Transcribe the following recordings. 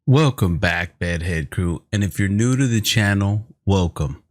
Welcome back, Bedhead Crew, and if you're new to the channel, welcome.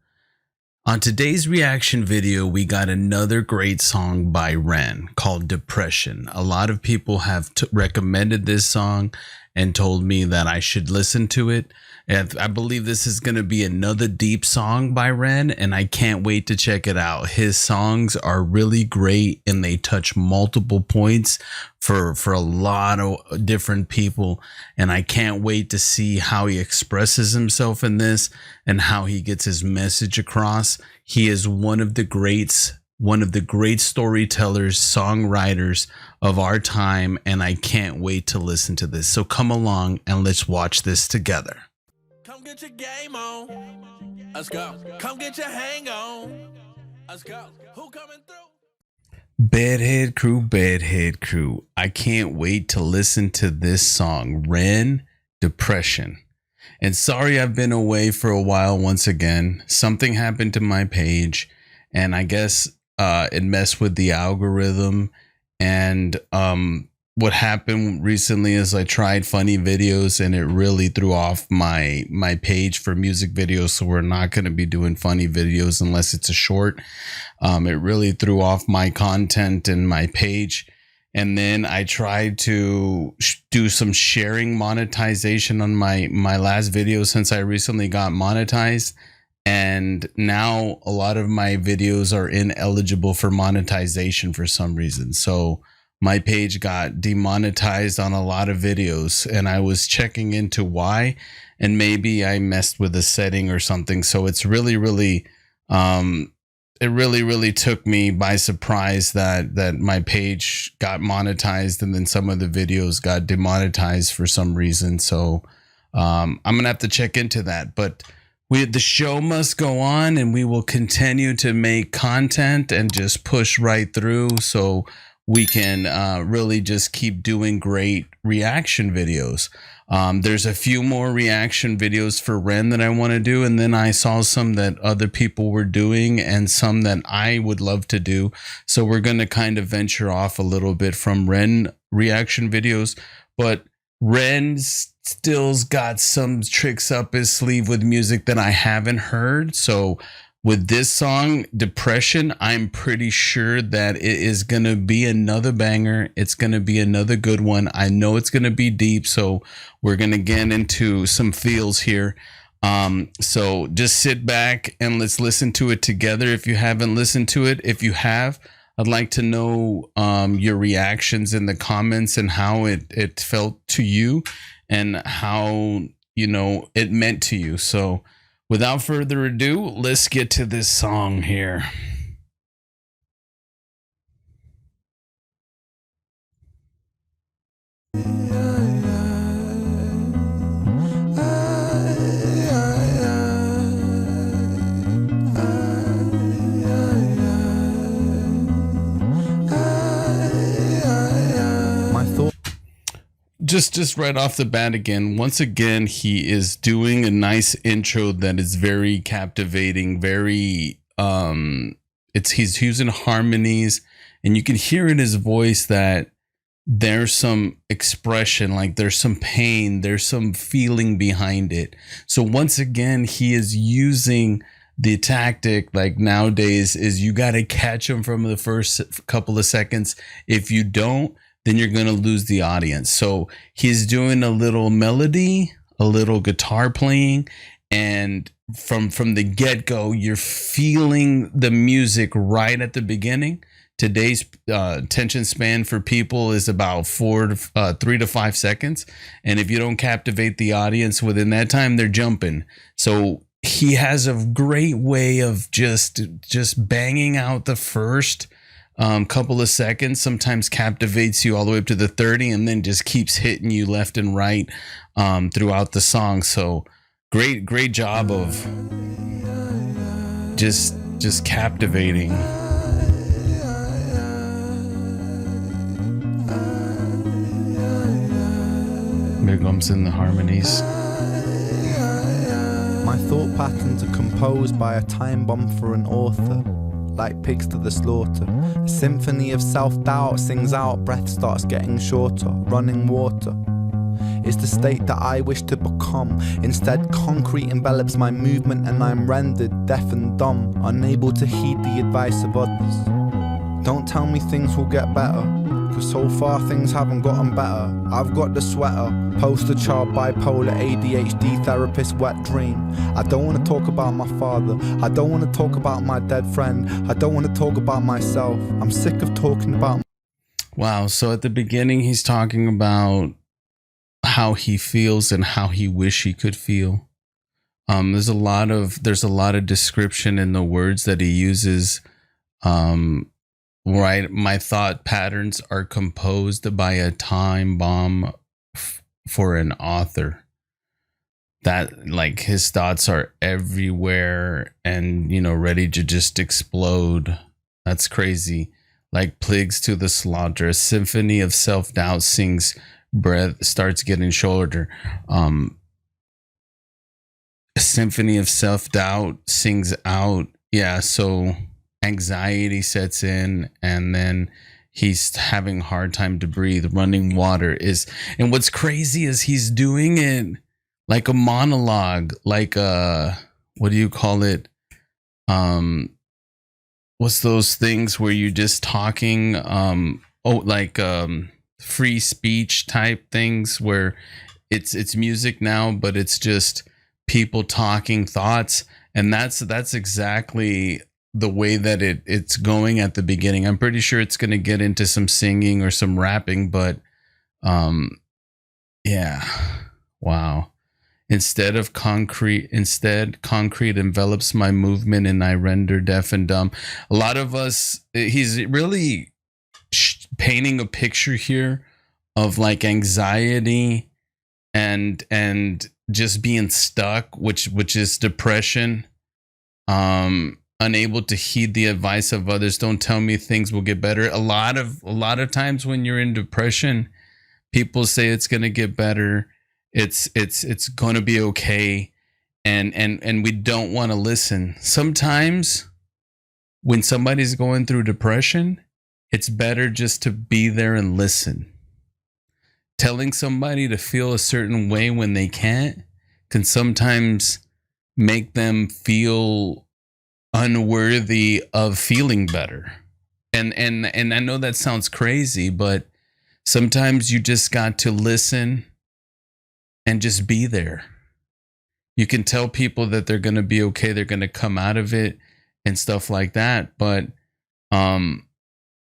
On today's reaction video, we got another great song by Ren called Depression. A lot of people have recommended this song and told me that I should listen to it. And I believe this is going to be another deep song by Ren, and I can't wait to check it out. His songs are really great and they touch multiple points for a lot of different people, and I can't wait to see how he expresses himself in this and how he gets his message across. He is one of the greats, one of the great storytellers, songwriters of our time, and I can't wait to listen to this. So come along and let's watch this together. Come get your game on. Let's go. Come get your hang on. Let's go. Who coming through? Bedhead Crew, I can't wait to listen to this song, Ren, Depression. And sorry I've been away for a while once again. Something happened to my page, and I guess it messed with the algorithm. And what happened recently is I tried funny videos and it really threw off my page for music videos. So we're not going to be doing funny videos unless it's a short. It really threw off my content and my page. And then I tried to do some sharing monetization on my last video since I recently got monetized. And now a lot of my videos are ineligible for monetization for some reason. So my page got demonetized on a lot of videos, and I was checking into why, and maybe I messed with a setting or something. So it's really took me by surprise that my page got monetized, and then some of the videos got demonetized for some reason. So I'm gonna have to check into that, but the show must go on, and we will continue to make content and just push right through so we can really just keep doing great reaction videos. There's a few more reaction videos for Ren that I want to do, and then I saw some that other people were doing and some that I would love to do. So we're going to kind of venture off a little bit from Ren reaction videos, but Ren still's got some tricks up his sleeve with music that I haven't heard. So with this song, Depression, I'm pretty sure that it is going to be another banger. It's going to be another good one. I know it's going to be deep, so we're going to get into some feels here. So just sit back and let's listen to it together if you haven't listened to it. If you have, I'd like to know your reactions in the comments and how it felt to you and how, you know, it meant to you. So without further ado, let's get to this song here. Just right off the bat again, once again, he is doing a nice intro that is very captivating, very he's using harmonies, and you can hear in his voice that there's some expression, like there's some pain, there's some feeling behind it. So once again, he is using the tactic like nowadays is you got to catch him from the first couple of seconds. If you don't, then you're going to lose the audience. So he's doing a little melody, a little guitar playing, and from the get-go, you're feeling the music right at the beginning. Today's attention span for people is about 3 to 5 seconds. And if you don't captivate the audience within that time, they're jumping. So he has a great way of just banging out the first couple of seconds, sometimes captivates you all the way up to the 30, and then just keeps hitting you left and right throughout the song. So great job of just captivating. There comes in the harmonies. My thought patterns are composed by a time bomb for an author. Like pigs to the slaughter. A symphony of self-doubt sings out, breath starts getting shorter, running water. is the state that I wish to become. Instead, concrete envelops my movement and I'm rendered deaf and dumb, unable to heed the advice of others. Don't tell me things will get better, cause so far things haven't gotten better. I've got the sweater, poster child, bipolar, ADHD, therapist, wet dream. I don't want to talk about my father, I don't want to talk about my dead friend, I don't want to talk about myself. I'm sick of talking about. Wow. So at the beginning, he's talking about how he feels and how he wish he could feel. There's a lot of description in the words that he uses. Right, my thought patterns are composed by a time bomb for an author. That, like, his thoughts are everywhere and, you know, ready to just explode. That's crazy. Like pigs to the slaughter. A symphony of self-doubt sings, breath starts getting shorter. A symphony of self-doubt sings out. Yeah, so anxiety sets in, and then he's having a hard time to breathe. Running water is, and what's crazy is he's doing it like a monologue, like what do you call it? What's those things where you just talking? Free speech type things where it's music now, but it's just people talking thoughts, and that's exactly the way that it's going at the beginning. I'm pretty sure it's going to get into some singing or some rapping, but yeah, wow. Instead, concrete envelops my movement and I render deaf and dumb. A lot of us, he's really painting a picture here of like anxiety and just being stuck, which is depression. Unable to heed the advice of others. Don't tell me things will get better. A lot of times when you're in depression, people say it's going to get better. It's going to be okay. And we don't want to listen. Sometimes when somebody's going through depression, it's better just to be there and listen. Telling somebody to feel a certain way when they can't can sometimes make them feel unworthy of feeling better. And I know that sounds crazy, but sometimes you just got to listen and just be there. You can tell people that they're going to be okay, they're going to come out of it and stuff like that, but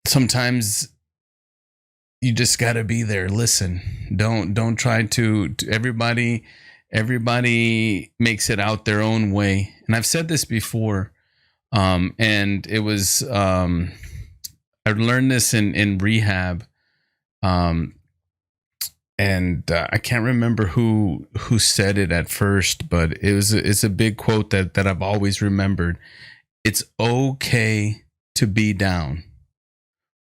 sometimes you just got to be there. Listen. Don't try to everybody makes it out their own way. And I've said this before. And it was, I learned this in rehab. And I can't remember who said it at first, but it's a big quote that I've always remembered. It's okay to be down,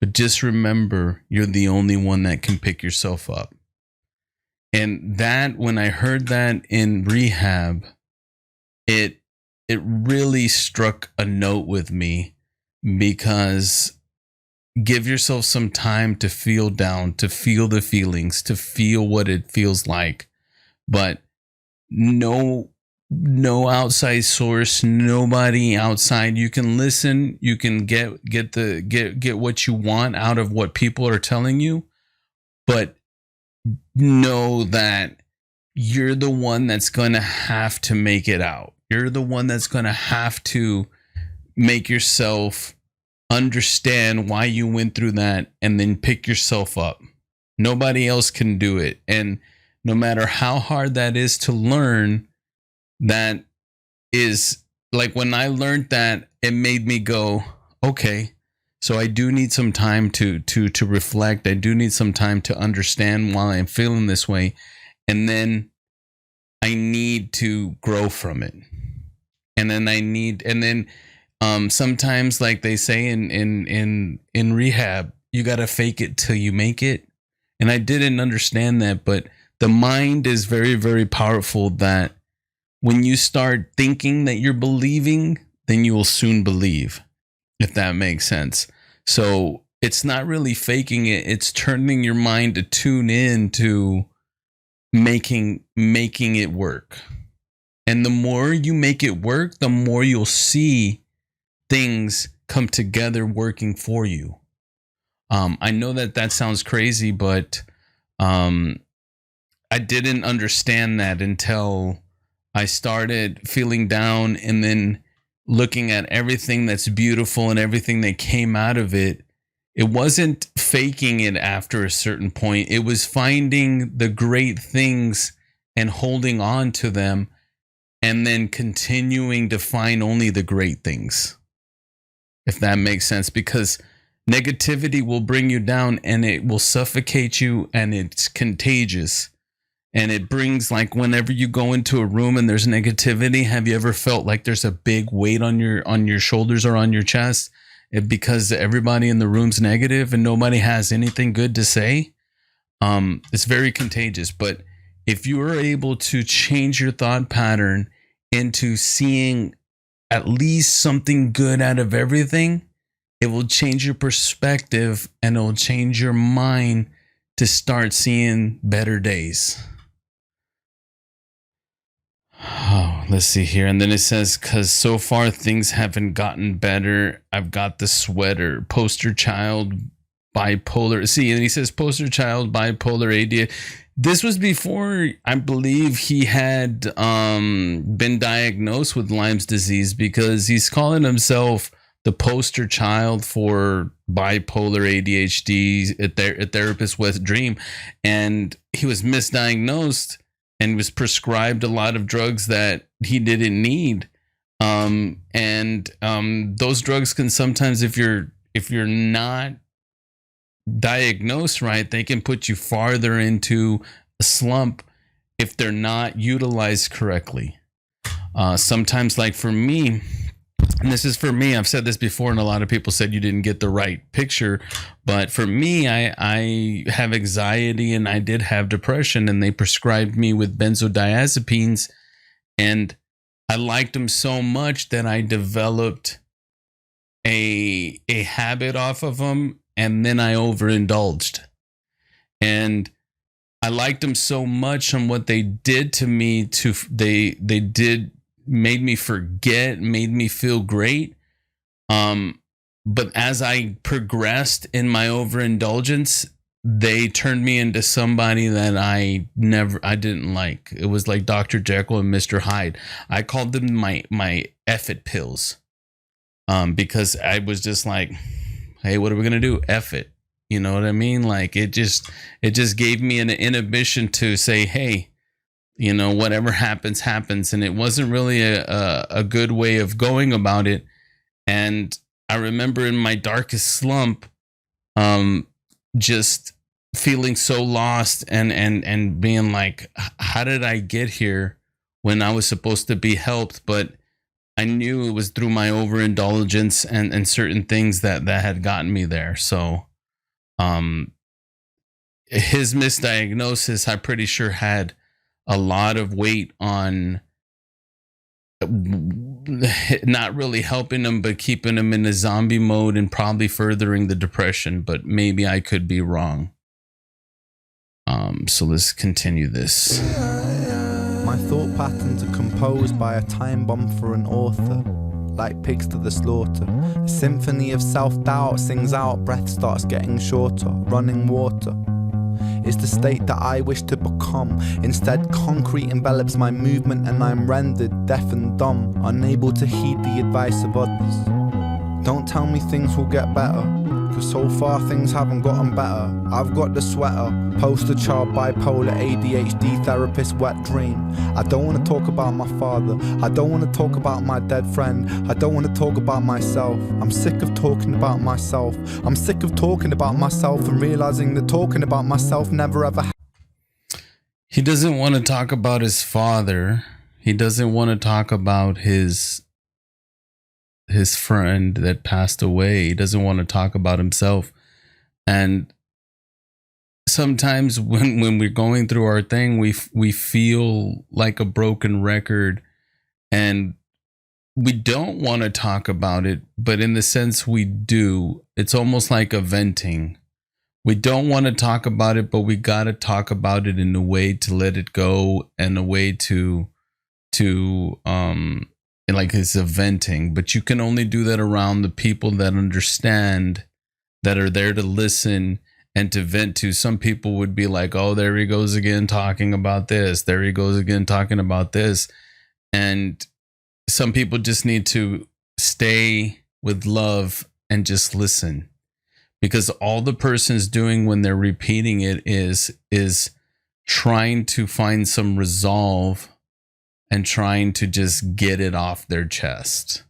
but just remember you're the only one that can pick yourself up. And that, when I heard that in rehab, it really struck a note with me, because give yourself some time to feel down, to feel the feelings, to feel what it feels like. But no outside source, nobody outside. You can listen, you can get what you want out of what people are telling you, but know that you're the one that's going to have to make it out. You're the one that's going to have to make yourself understand why you went through that and then pick yourself up. Nobody else can do it. And no matter how hard that is to learn, that is, like, when I learned that, it made me go, okay, so I do need some time to reflect. I do need some time to understand why I'm feeling this way. And then I need to grow from it. And then sometimes, like they say in rehab, you got to fake it till you make it. And I didn't understand that, but the mind is very, very powerful, that when you start thinking that you're believing, then you will soon believe, if that makes sense. So it's not really faking it. It's turning your mind to tune in to making it work. And the more you make it work, the more you'll see things come together working for you. I know that sounds crazy, but I didn't understand that until I started feeling down and then looking at everything that's beautiful and everything that came out of it. It wasn't faking it after a certain point. It was finding the great things and holding on to them and then continuing to find only the great things. If that makes sense, because negativity will bring you down and it will suffocate you, and it's contagious. And it brings, like, whenever you go into a room and there's negativity, have you ever felt like there's a big weight on your shoulders or on your chest because everybody in the room's negative and nobody has anything good to say? It's very contagious. But if you are able to change your thought pattern into seeing at least something good out of everything, it will change your perspective and it will change your mind to start seeing better days. Oh, let's see here. And then it says, because so far things haven't gotten better. I've got the sweater. Poster child, bipolar. See, and he says poster child, bipolar ADHD. This was before, I believe, he had been diagnosed with Lyme's disease, because he's calling himself the poster child for bipolar ADHD, a therapist with Dream. And he was misdiagnosed and was prescribed a lot of drugs that he didn't need. Those drugs can sometimes, if you're not diagnosed right, they can put you farther into a slump if they're not utilized correctly. Sometimes, like for me, and this is for me, I've said this before, and a lot of people said you didn't get the right picture, but for me, I have anxiety and I did have depression, and they prescribed me with benzodiazepines, and I liked them so much that I developed a habit off of them, and then I overindulged. And I liked them so much on what they did to me, made me forget, made me feel great. But as I progressed in my overindulgence, they turned me into somebody that I didn't like. It was like Dr. Jekyll and Mr. Hyde. I called them my F it pills. Because I was just like, hey, what are we gonna do? F it. You know what I mean? Like it just gave me an inhibition to say, hey, you know, whatever happens, happens. And it wasn't really a good way of going about it. And I remember in my darkest slump, just feeling so lost and being like, how did I get here when I was supposed to be helped? But I knew it was through my overindulgence and certain things that had gotten me there. So his misdiagnosis, I'm pretty sure, had a lot of weight on not really helping him, but keeping him in a zombie mode and probably furthering the depression. But maybe I could be wrong. So let's continue this. My thought patterns are composed by a time bomb for an author, like pigs to the slaughter. A symphony of self-doubt sings out, breath starts getting shorter. Running water is the state that I wish to become. Instead, concrete envelops my movement and I'm rendered deaf and dumb, unable to heed the advice of others. Don't tell me things will get better, cause so far things haven't gotten better. I've got the sweater, poster child, bipolar, ADHD, therapist, wet dream. I don't want to talk about my father, I don't want to talk about my dead friend, I don't want to talk about myself. I'm sick of talking about myself. I'm sick of talking about myself and realizing that talking about myself never ever He doesn't want to talk about his father. He doesn't want to talk about his friend that passed away. He doesn't want to talk about himself. And sometimes when we're going through our thing, we feel like a broken record and we don't want to talk about it, but in the sense we do. It's almost like a venting. we don't want to talk about it, but we got to talk about it in a way to let it go, and a way to like it's a venting. But you can only do that around the people that understand, that are there to listen and to vent to. Some people would be like, oh, there he goes again talking about this, there he goes again talking about this. And some people just need to stay with love and just listen, because all the person's doing when they're repeating it is trying to find some resolve and trying to just get it off their chest.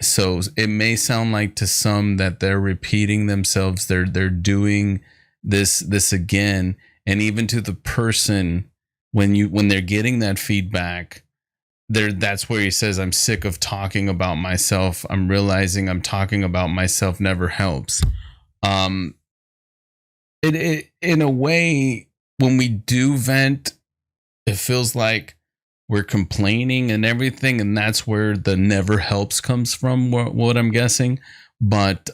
So it may sound like to some that they're repeating themselves, they're doing this again. And even to the person, when they're getting that feedback, that's where he says, I'm sick of talking about myself. I'm realizing I'm talking about myself never helps. It in a way, when we do vent, it feels like we're complaining and everything, and that's where the never helps comes from, what I'm guessing. But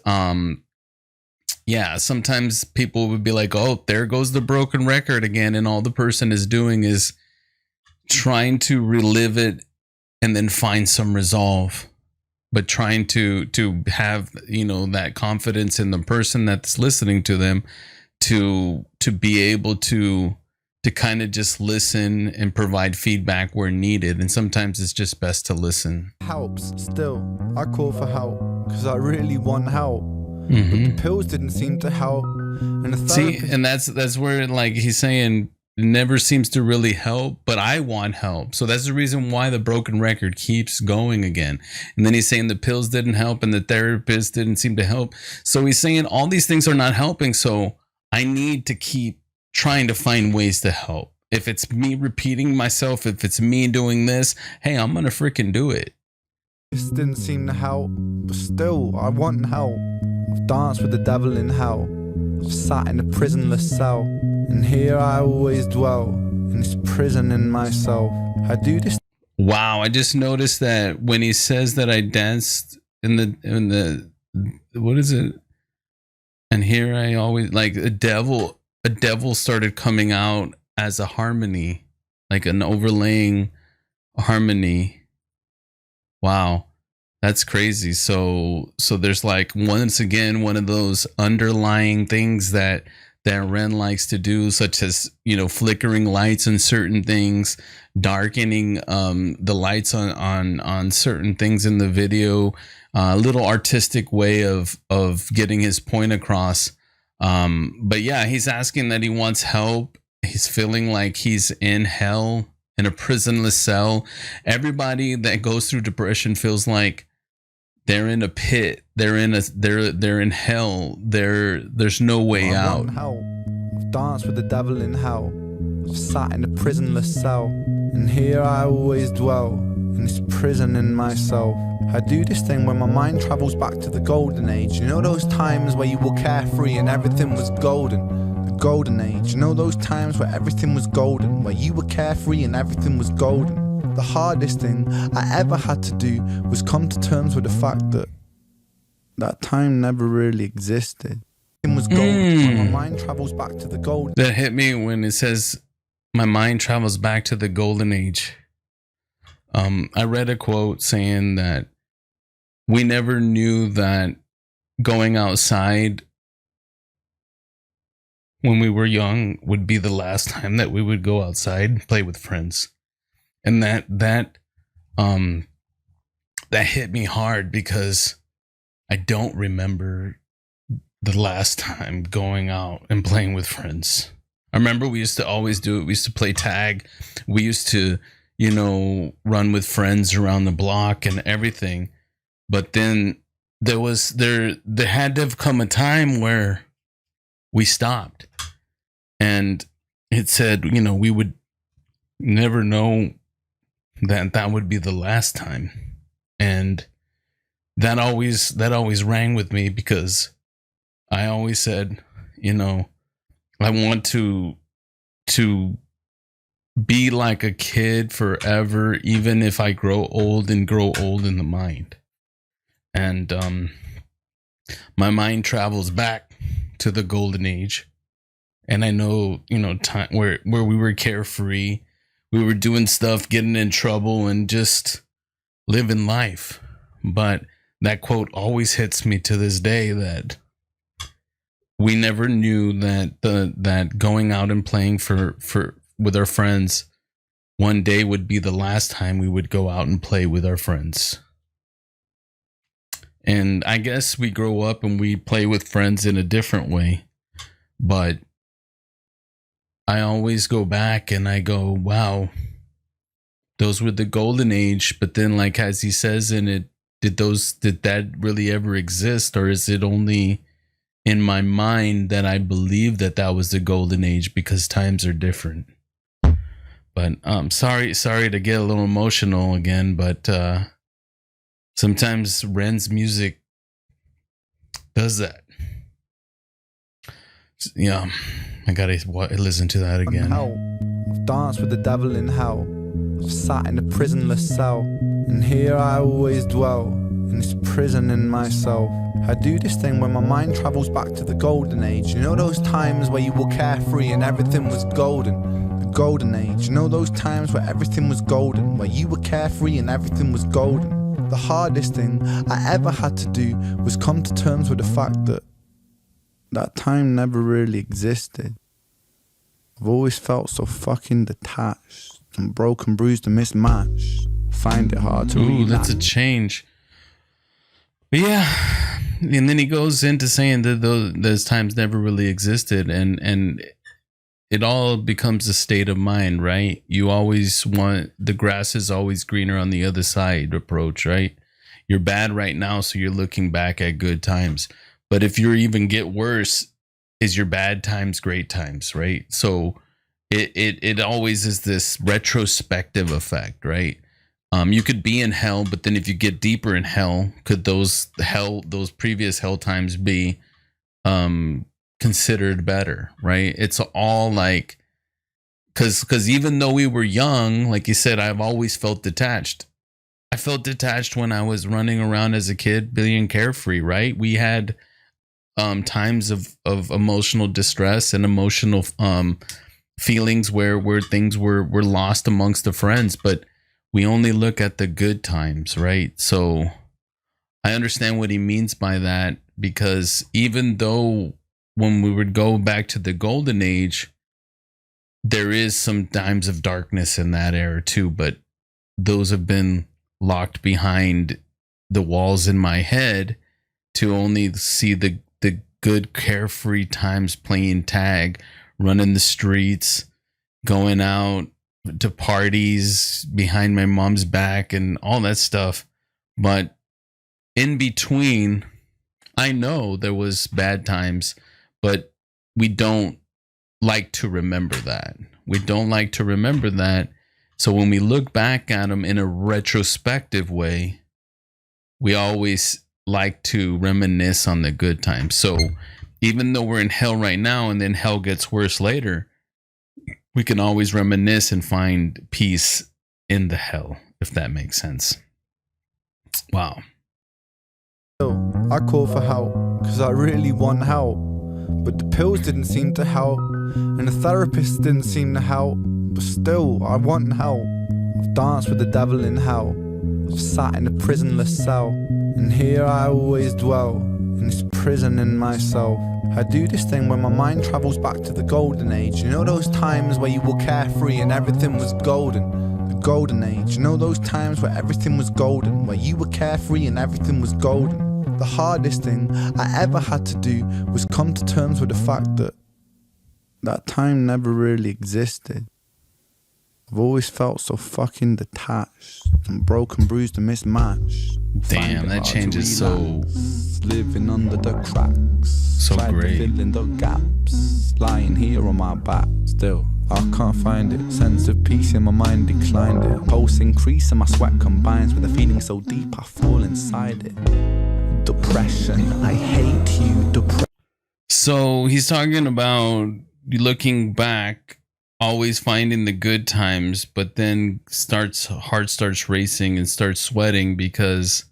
yeah, sometimes people would be like, oh, there goes the broken record again, and all the person is doing is trying to relive it and then find some resolve, but trying to have, you know, that confidence in the person that's listening to them to be able to kind of just listen and provide feedback where needed. And sometimes it's just best to listen. Helps still. I call for help because I really want help. Mm-hmm. But the pills didn't seem to help. And the See, and that's where, like, he's saying it never seems to really help, but I want help. So that's the reason why the broken record keeps going again. And then he's saying the pills didn't help and the therapist didn't seem to help. So he's saying all these things are not helping. So I need to keep trying to find ways to help. If it's me repeating myself, if it's me doing this, hey, I'm gonna freaking do it. This didn't seem to help, but still, I want help. I've danced with the devil in hell. I've sat in a prisonless cell, and here I always dwell, in this prison in myself. I do this. Wow, I just noticed that when he says that I danced in the what is it? And here I always, like, a devil started coming out as a harmony, like an overlaying harmony. Wow, that's crazy. So there's, like, once again one of those underlying things that Ren likes to do, such as, you know, flickering lights on certain things, darkening the lights on certain things in the video, a little artistic way of getting his point across. But yeah, he's asking that he wants help. He's feeling like he's in hell, in a prisonless cell. Everybody that goes through depression feels like they're in a pit. They're in hell. There's no way out. Help. I've danced with the devil in hell. I've sat in a prisonless cell, and here I always dwell, in this prison in myself. I do this thing when my mind travels back to the golden age. You know those times where you were carefree and everything was golden? The golden age. You know those times where everything was golden, where you were carefree and everything was golden? The hardest thing I ever had to do was come to terms with the fact that that time never really existed. It was golden. When my mind travels back to the golden. That hit me when it says my mind travels back to the golden age. I read a quote saying that we never knew that going outside when we were young would be the last time that we would go outside and play with friends. And that hit me hard, because I don't remember the last time going out and playing with friends. I remember we used to always do it. We used to play tag. We used to, you know, run with friends around the block and everything. But then there had to have come a time where we stopped, and it said, you know, we would never know that would be the last time. And that always rang with me, because I always said, you know, I want to be like a kid forever, even if I grow old in the mind. And my mind travels back to the golden age, and I know, you know, time where we were carefree, we were doing stuff, getting in trouble, and just living life. But that quote always hits me to this day, that we never knew that that going out and playing for with our friends one day would be the last time we would go out and play with our friends. And I guess we grow up and we play with friends in a different way. But I always go back and I go, wow, those were the golden age. But then, like, as he says in it, did that really ever exist? Or is it only in my mind that I believe that that was the golden age because times are different? But sorry to get a little emotional again, but sometimes Ren's music does that. Yeah, I gotta listen to that again. I've danced with the devil in hell. I've sat in a prisonless cell, and here I always dwell in this prison in myself. I do this thing when my mind travels back to the golden age. You know those times where you were carefree and everything was golden? The golden age. You know those times where everything was golden, where you were carefree and everything was golden? The hardest thing I ever had to do was come to terms with the fact that that time never really existed. I've always felt so fucking detached and broken, bruised and mismatched. Find it hard to read. That's a change. But yeah, and then he goes into saying that those times never really existed, and it all becomes a state of mind, right? You always want the grass is always greener on the other side approach, right? You're bad right now, so you're looking back at good times. But if you even get worse, is your bad times great times, right? So it always is this retrospective effect, right? You could be in hell, but then if you get deeper in hell, could those previous hell times be considered better, right? It's all like, because even though we were young, like you said, I've always felt detached. I felt detached when I was running around as a kid, being carefree, right? We had times of emotional distress and emotional feelings where things were lost amongst the friends, but we only look at the good times, right? So I understand what he means by that, because even though when we would go back to the golden age, there is some times of darkness in that era too, but those have been locked behind the walls in my head to only see the good carefree times, playing tag, running the streets, going out to parties behind my mom's back and all that stuff. But in between, I know there was bad times, but we don't like to remember that. We don't like to remember that. So when we look back at them in a retrospective way, we always like to reminisce on the good times. So even though we're in hell right now and then hell gets worse later, we can always reminisce and find peace in the hell, if that makes sense. Wow. I call for help because I really want help, but the pills didn't seem to help, and the therapist didn't seem to help, but still I want help. I've danced with the devil in hell. I've sat in a prisonless cell, and here I always dwell in this prison in myself. I do this thing when my mind travels back to the golden age. You know those times where you were carefree and everything was golden? The golden age. You know those times where everything was golden, where you were carefree and everything was golden? The hardest thing I ever had to do was come to terms with the fact that that time never really existed. I've always felt so fucking detached and broken, bruised and mismatched. Damn, that changes so... Living under the cracks, so great. Fill in the gaps, lying here on my back. Still, I can't find it. Sense of peace in my mind declined it. Pulse increase and my sweat combines with a feeling so deep I fall inside it. Depression, I hate you. So he's talking about looking back, always finding the good times, but then heart starts racing and starts sweating because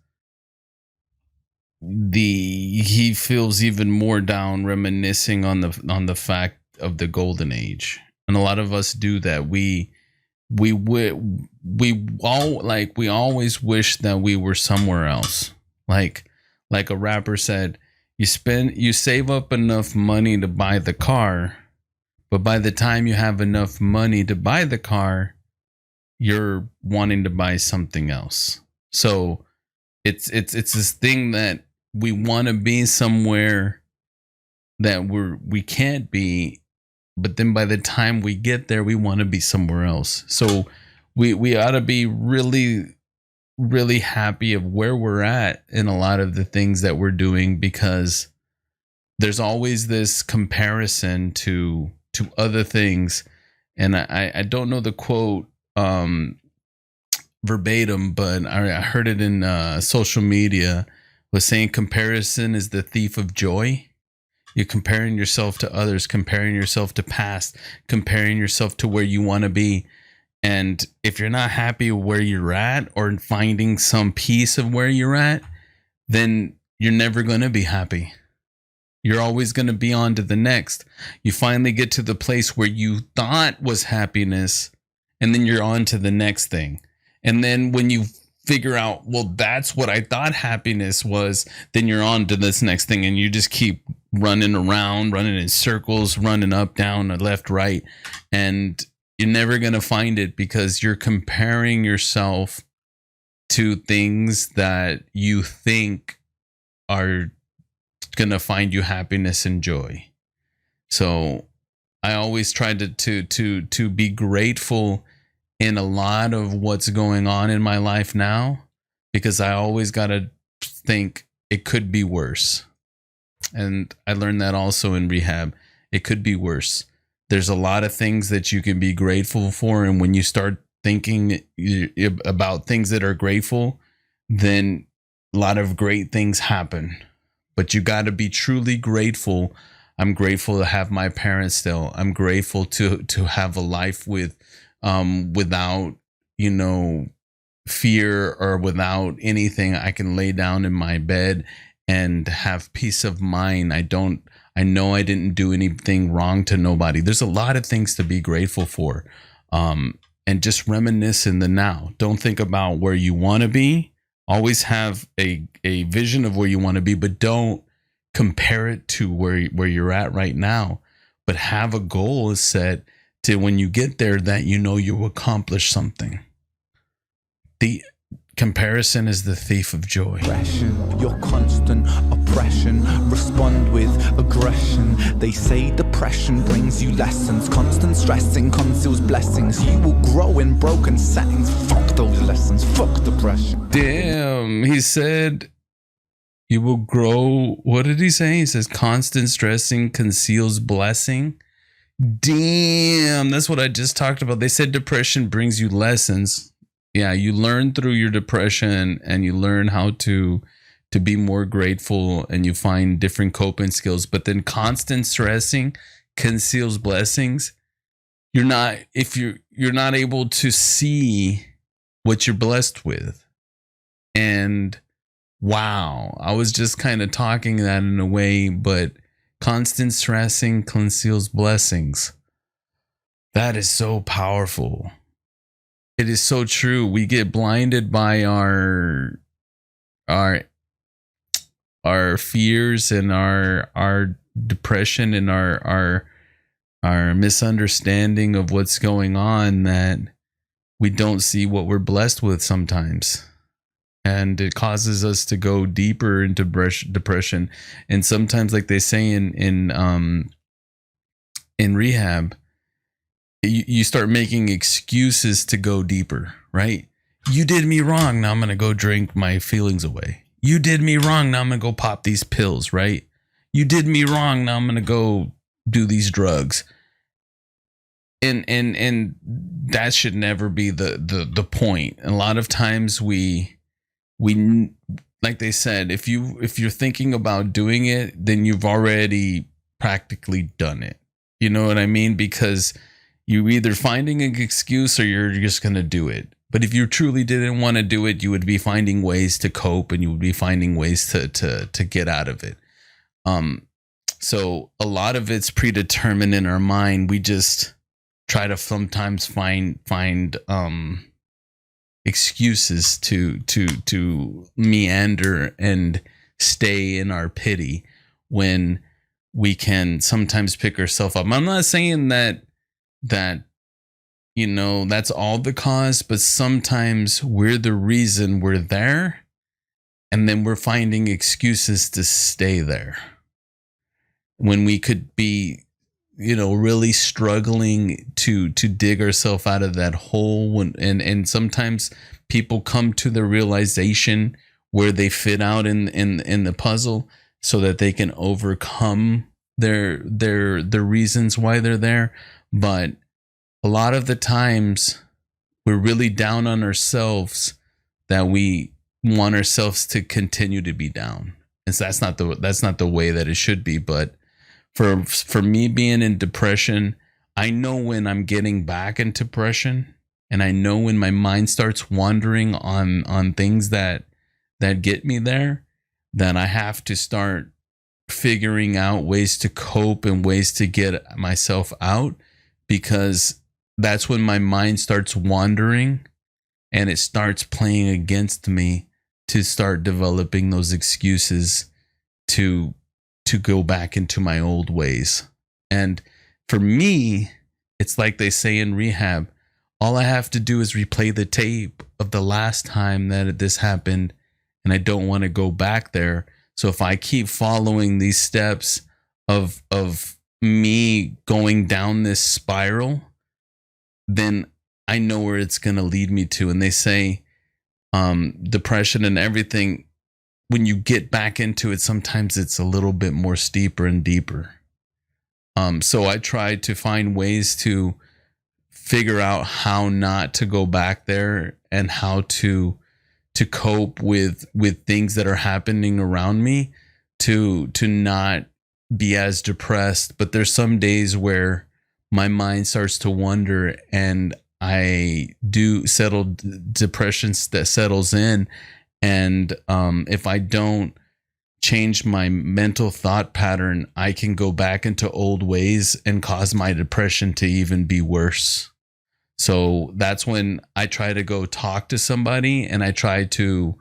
he feels even more down reminiscing on the fact of the golden age. And a lot of us do that. We always wish that we were somewhere else. Like a rapper said, you save up enough money to buy the car, but by the time you have enough money to buy the car, you're wanting to buy something else. So it's this thing that we want to be somewhere that we can't be, but then by the time we get there, we want to be somewhere else. So we ought to be really, really happy of where we're at in a lot of the things that we're doing, because there's always this comparison to other things. And I don't know the quote verbatim, but I heard it in social media, was saying comparison is the thief of joy. You're comparing yourself to others, comparing yourself to past, comparing yourself to where you want to be. And if you're not happy where you're at, or finding some piece of where you're at, then you're never going to be happy. You're always going to be on to the next. You finally get to the place where you thought was happiness, and then you're on to the next thing. And then when you figure out, well, that's what I thought happiness was, then you're on to this next thing, and you just keep running around, running in circles, running up, down, left, right, and you're never going to find it, because you're comparing yourself to things that you think are going to find you happiness and joy. So I always try to be grateful in a lot of what's going on in my life now, because I always got to think it could be worse. And I learned that also in rehab. It could be worse. There's a lot of things that you can be grateful for. And when you start thinking about things that are grateful, then a lot of great things happen. But you got to be truly grateful. I'm grateful to have my parents still. I'm grateful to have a life with without, fear, or without anything. I can lay down in my bed and have peace of mind. I know I didn't do anything wrong to nobody. There's a lot of things to be grateful for. And just reminisce in the now. Don't think about where you want to be. Always have a vision of where you want to be, but don't compare it to where you're at right now. But have a goal set to, when you get there, that you accomplish something. The comparison is the thief of joy. Your constant oppression, respond with aggression. They say depression brings you lessons. Constant stressing conceals blessings. You will grow in broken settings. Fuck those lessons. Fuck depression. Damn, he said you will grow. What did he say? He says constant stressing conceals blessing. Damn, that's what I just talked about. They said depression brings you lessons. Yeah, you learn through your depression, and you learn how to be more grateful, and you find different coping skills. But then constant stressing conceals blessings. You're not able to see what you're blessed with. And wow, I was just kind of talking that in a way, but constant stressing conceals blessings. That is so powerful. It is so true. We get blinded by our fears and our depression and our misunderstanding of what's going on, that we don't see what we're blessed with sometimes. And it causes us to go deeper into depression. And sometimes, like they say in rehab, you start making excuses to go deeper, right? You did me wrong. Now I'm going to go drink my feelings away. You did me wrong. Now I'm going to go pop these pills, right? You did me wrong. Now I'm going to go do these drugs. And that should never be the point. A lot of times we, like they said, if you're thinking about doing it, then you've already practically done it. You know what I mean? Because you're either finding an excuse or you're just going to do it. But if you truly didn't want to do it, you would be finding ways to cope, and you would be finding ways to get out of it. So a lot of it's predetermined in our mind. We just try to sometimes find excuses to meander and stay in our pity when we can sometimes pick ourselves up. I'm not saying that that's all the cause, but sometimes we're the reason we're there, and then we're finding excuses to stay there when we could be really struggling to dig ourselves out of that hole. And sometimes people come to the realization where they fit out in the puzzle, so that they can overcome their reasons why they're there. But a lot of the times we're really down on ourselves, that we want ourselves to continue to be down. And so that's not the way that it should be. But for me being in depression, I know when I'm getting back into depression, and I know when my mind starts wandering on things that get me there, that I have to start figuring out ways to cope and ways to get myself out, because that's when my mind starts wandering and it starts playing against me, to start developing those excuses to go back into my old ways. And for me, it's like they say in rehab, all I have to do is replay the tape of the last time that this happened, and I don't want to go back there. So if I keep following these steps of me going down this spiral, then I know where it's going to lead me to. And they say depression and everything, when you get back into it, sometimes it's a little bit more steeper and deeper. So I tried to find ways to figure out how not to go back there, and how to cope with things that are happening around me, to not be as depressed. But there's some days where my mind starts to wander, and I do depression that settles in. And if I don't change my mental thought pattern, I can go back into old ways and cause my depression to even be worse. So that's when I try to go talk to somebody, and I try to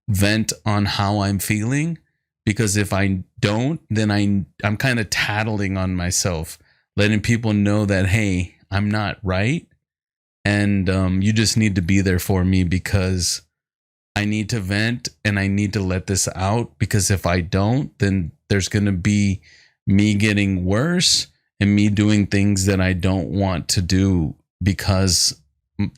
vent on how I'm feeling, because if I don't, then I'm kind of tattling on myself, letting people know that, hey, I'm not right, and you just need to be there for me, because I need to vent and I need to let this out, because if I don't, then there's going to be me getting worse and me doing things that I don't want to do, because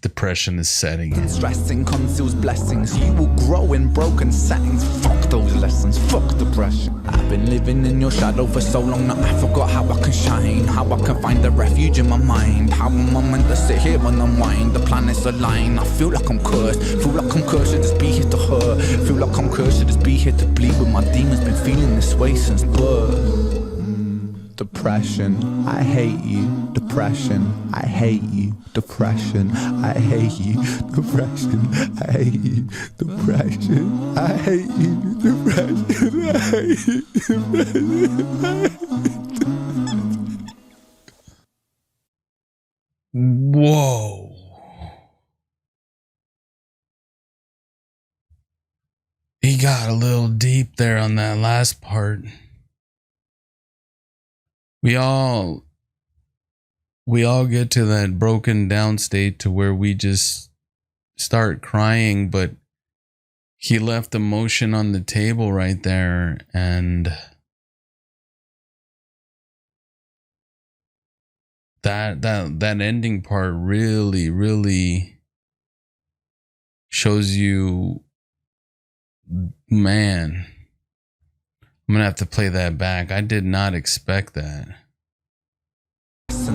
depression is setting in. Stressing conceals blessings. You will grow in broken settings. Fuck those lessons. Fuck depression. I've been living in your shadow for so long that I forgot how I can shine, how I can find a refuge in my mind, how am I meant to sit here and unwind? The planets align. I feel like I'm cursed. Feel like I'm cursed to just be here to hurt. Feel like I'm cursed to just be here to bleed, with my demons been feeling this way since birth. Depression, I hate you. Depression, I hate you. Depression, I hate you. Depression, I hate you. Depression, I hate you. Depression, I hate you. Depression, I hate you. Whoa. He got a little deep there on that last part. We all get to that broken down state to where we just start crying, but he left emotion on the table right there, and that ending part really shows you, man. I'm gonna have to play that back. I did not expect that.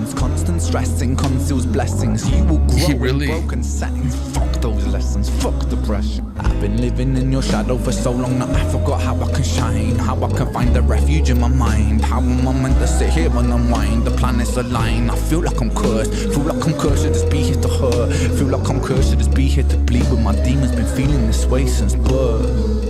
lessons. Constant stressing conceals blessings. You will grow really- in broken settings. Fuck those lessons, fuck depression. I've been living in your shadow for so long that I forgot how I can shine, how I can find a refuge in my mind. How am I meant to sit here and unwind? The planets align. I feel like I'm cursed. Feel like I'm cursed to just be here to hurt. Feel like I'm cursed to just be here to bleed. But my demons been feeling this way since birth.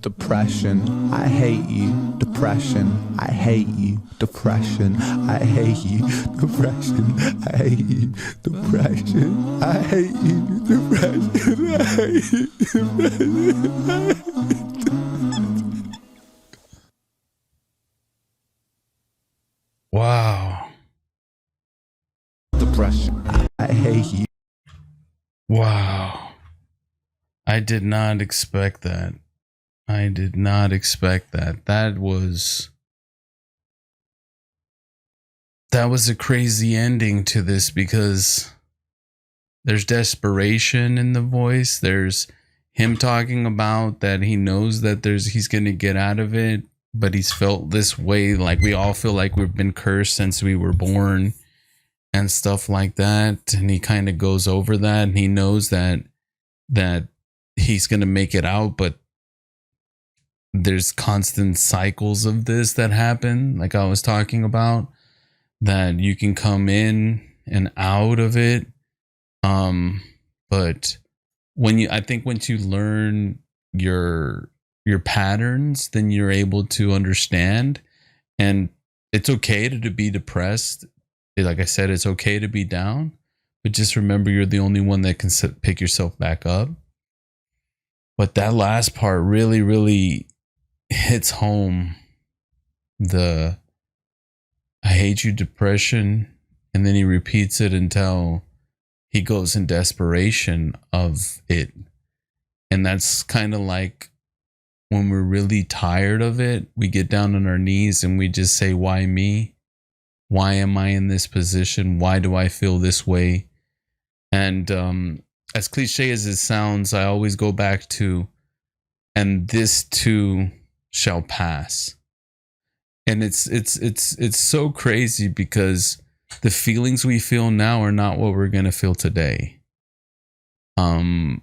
Depression, I hate you. Depression, I hate you. Depression, I hate you. Depression, I hate you. Depression, I hate you. Depression, I hate you. Depression, I hate you. Wow. Depression, I hate you. Wow. I did not expect that. I did not expect that. That was a crazy ending to this, because there's desperation in the voice. There's him talking about that he knows that he's going to get out of it, but he's felt this way. Like we all feel like we've been cursed since we were born and stuff like that. And he kind of goes over that, and he knows that he's going to make it out, but there's constant cycles of this that happen, like I was talking about, that you can come in and out of it. But I think once you learn your patterns, then you're able to understand. And it's okay to be depressed. Like I said, it's okay to be down, but just remember you're the only one that can pick yourself back up. But that last part really, really hits home. I hate you, depression. And then he repeats it until he goes in desperation of it. And that's kind of like when we're really tired of it, we get down on our knees and we just say, why me? Why am I in this position? Why do I feel this way? And as cliche as it sounds, I always go back to, and this too shall pass. And it's so crazy, because the feelings we feel now are not what we're gonna feel today, and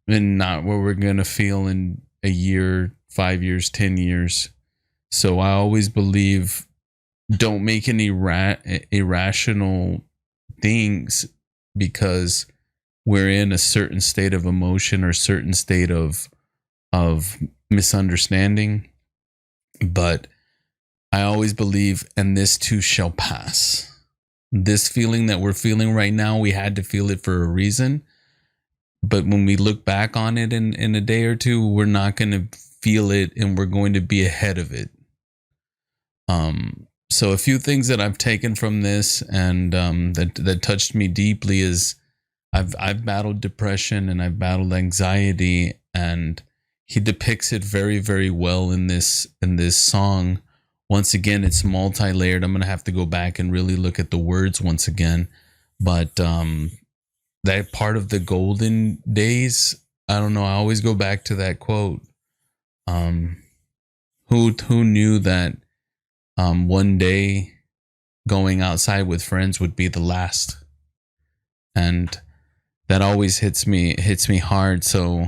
not what we're gonna feel in a year, 5 years, 10 years. So I always believe, don't make any irrational things because we're in a certain state of emotion or certain state of misunderstanding. But I always believe, and this too shall pass. This feeling that we're feeling right now, we had to feel it for a reason. But when we look back on it in a day or two, we're not going to feel it, and we're going to be ahead of it. So a few things that I've taken from this and that touched me deeply is I've battled depression and I've battled anxiety, and he depicts it very, very well in this song. Once again, it's multi-layered. I'm going to have to go back and really look at the words once again. But that part of the golden days, I don't know, I always go back to that quote. Who knew that one day going outside with friends would be the last? And that always hits me hard. So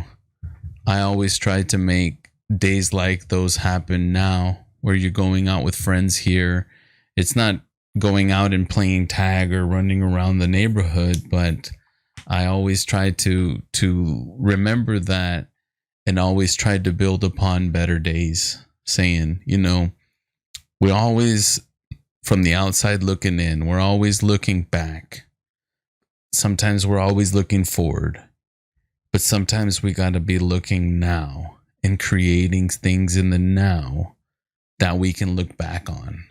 I always try to make days like those happen now, where you're going out with friends here. It's not going out and playing tag or running around the neighborhood, but I always try to remember that, and always try to build upon better days, saying, we always, from the outside looking in, we're always looking back. Sometimes we're always looking forward, but sometimes we got to be looking now and creating things in the now that we can look back on.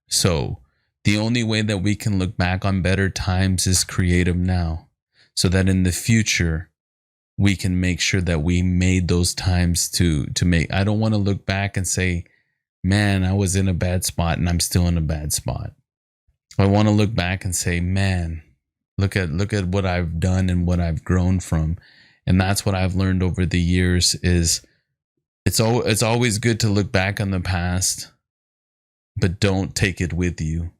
So the only way that we can look back on better times is creative now, so that in the future we can make sure that we made those times to make. I don't want to look back and say, man, I was in a bad spot and I'm still in a bad spot. I want to look back and say, man, look at what I've done and what I've grown from. And that's what I've learned over the years is it's always good to look back on the past, but don't take it with you.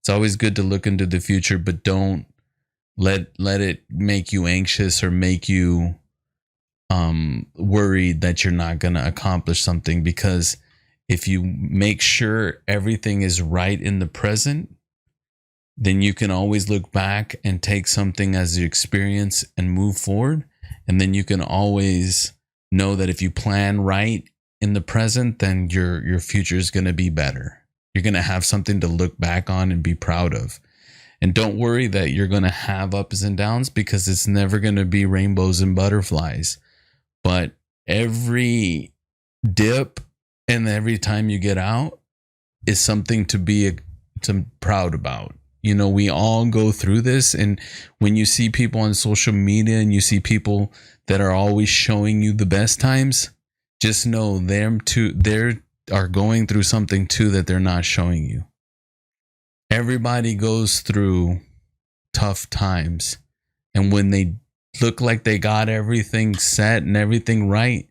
It's always good to look into the future, but don't let it make you anxious or make you worried that you're not going to accomplish something. Because if you make sure everything is right in the present, then you can always look back and take something as your experience and move forward. And then you can always know that if you plan right in the present, then your future is going to be better. You're going to have something to look back on and be proud of. And don't worry that you're going to have ups and downs, because it's never going to be rainbows and butterflies. But every dip and every time you get out is something to be proud about. You know, we all go through this. And when you see people on social media and you see people that are always showing you the best times, just know them too. They are going through something too that they're not showing you. Everybody goes through tough times. And when they look like they got everything set and everything right,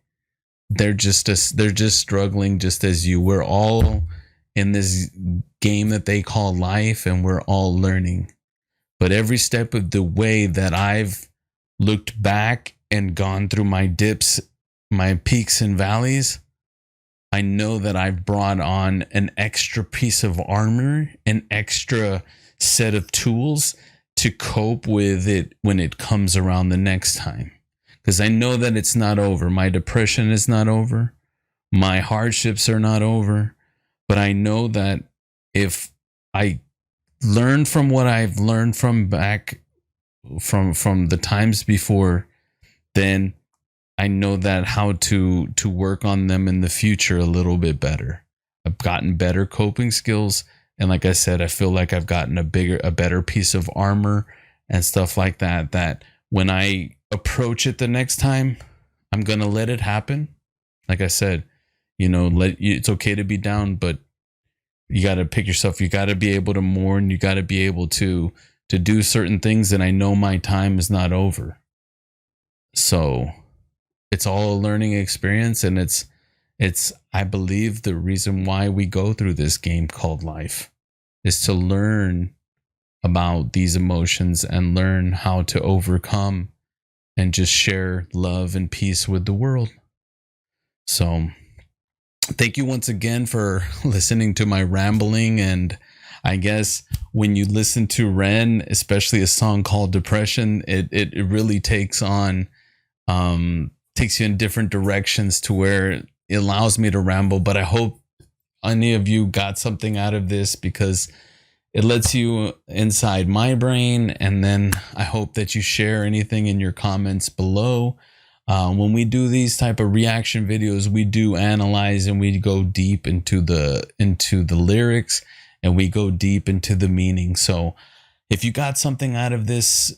they're just struggling just as you. We're all in this game that they call life, and we're all learning. But every step of the way that I've looked back and gone through my dips, my peaks and valleys, I know that I've brought on an extra piece of armor, an extra set of tools to cope with it when it comes around the next time. Because I know that it's not over. My depression is not over. My hardships are not over. But I know that if I learn from what I've learned from back from the times before, then I know that how to work on them in the future a little bit better. I've gotten better coping skills. And like I said, I feel like I've gotten a better piece of armor and stuff like that, that when I approach it the next time, I'm going to let it happen. Like I said, you know, it's okay to be down, but you got to pick yourself. You got to be able to mourn. You got to be able to do certain things. And I know my time is not over. So it's all a learning experience. And it's, I believe, the reason why we go through this game called life is to learn about these emotions and learn how to overcome and just share love and peace with the world. So thank you once again for listening to my rambling. And I guess when you listen to Ren, especially a song called Depression, it really takes you in different directions to where it allows me to ramble. But I hope any of you got something out of this, because it lets you inside my brain. And then I hope that you share anything in your comments below. When we do these type of reaction videos, we do analyze and we go deep into the lyrics, and we go deep into the meaning. So if you got something out of this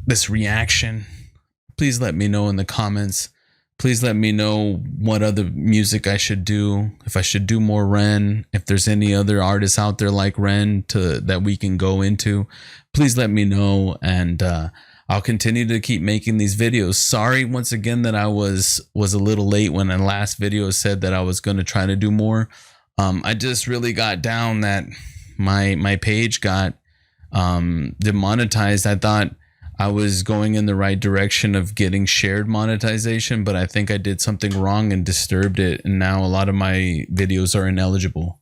this reaction, please let me know in the comments. Please let me know what other music I should do, if I should do more Ren, if there's any other artists out there like Ren that we can go into. Please let me know, and I'll continue to keep making these videos. Sorry once again that I was a little late when the last video said that I was going to try to do more. I just really got down that my page got demonetized. I thought I was going in the right direction of getting shared monetization, but I think I did something wrong and disturbed it, and now a lot of my videos are ineligible.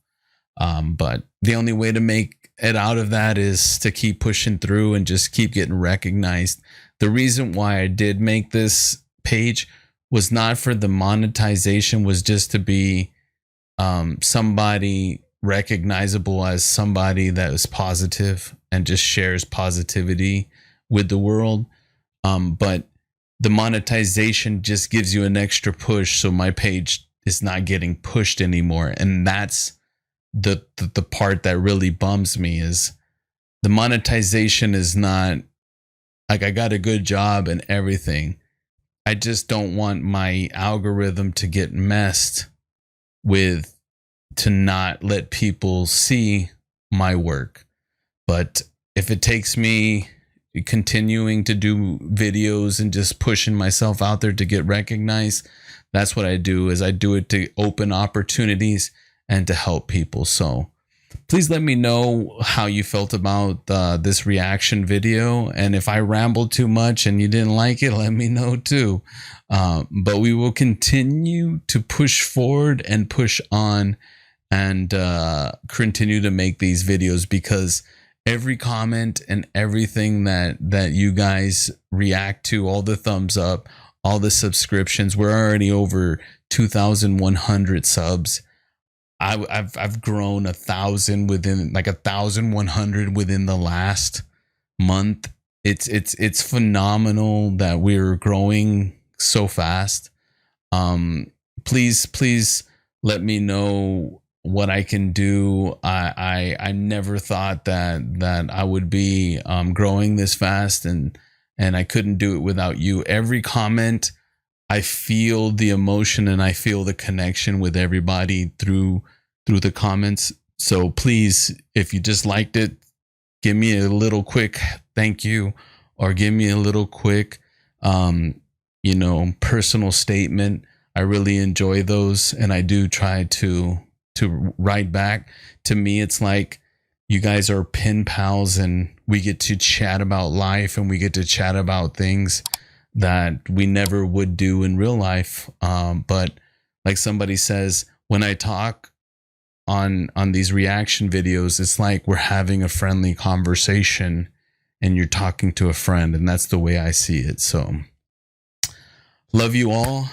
But the only way to make it out of that is to keep pushing through and just keep getting recognized. The reason why I did make this page was not for the monetization, was just to be somebody recognizable as somebody that is positive and just shares positivity with the world. But the monetization just gives you an extra push, so my page is not getting pushed anymore. And that's the part that really bums me, is the monetization is not like I got a good job and everything. I just don't want my algorithm to get messed with, to not let people see my work. But if it takes me continuing to do videos and just pushing myself out there to get recognized, that's what I do. Is I do it to open opportunities and to help people. So Please let me know how you felt about this reaction video. And if I rambled too much and you didn't like it, let me know too. But we will continue to push forward and push on and continue to make these videos, because every comment and everything that you guys react to, all the thumbs up, all the subscriptions, we're already over 2,100 subs. I've grown 1,000 within, like 1,100 within the last month. It's phenomenal that we're growing so fast. Please let me know what I can do. I never thought that I would be growing this fast, and I couldn't do it without you. Every comment, I feel the emotion and I feel the connection with everybody through the comments. So please, if you just liked it, give me a little quick thank you, or give me a little quick personal statement. I really enjoy those, and I do try to write back. To me, it's like you guys are pen pals, and we get to chat about life, and we get to chat about things that we never would do in real life. But like somebody says, when I talk on these reaction videos, it's like we're having a friendly conversation and you're talking to a friend, and that's the way I see it. So love you all.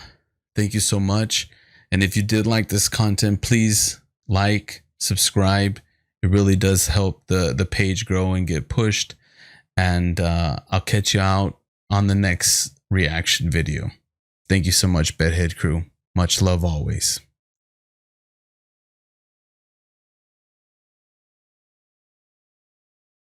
Thank you so much. And if you did like this content, please like, subscribe. It really does help the page grow and get pushed. And I'll catch you out on the next reaction video. Thank you so much, Bedhead Crew. Much love always.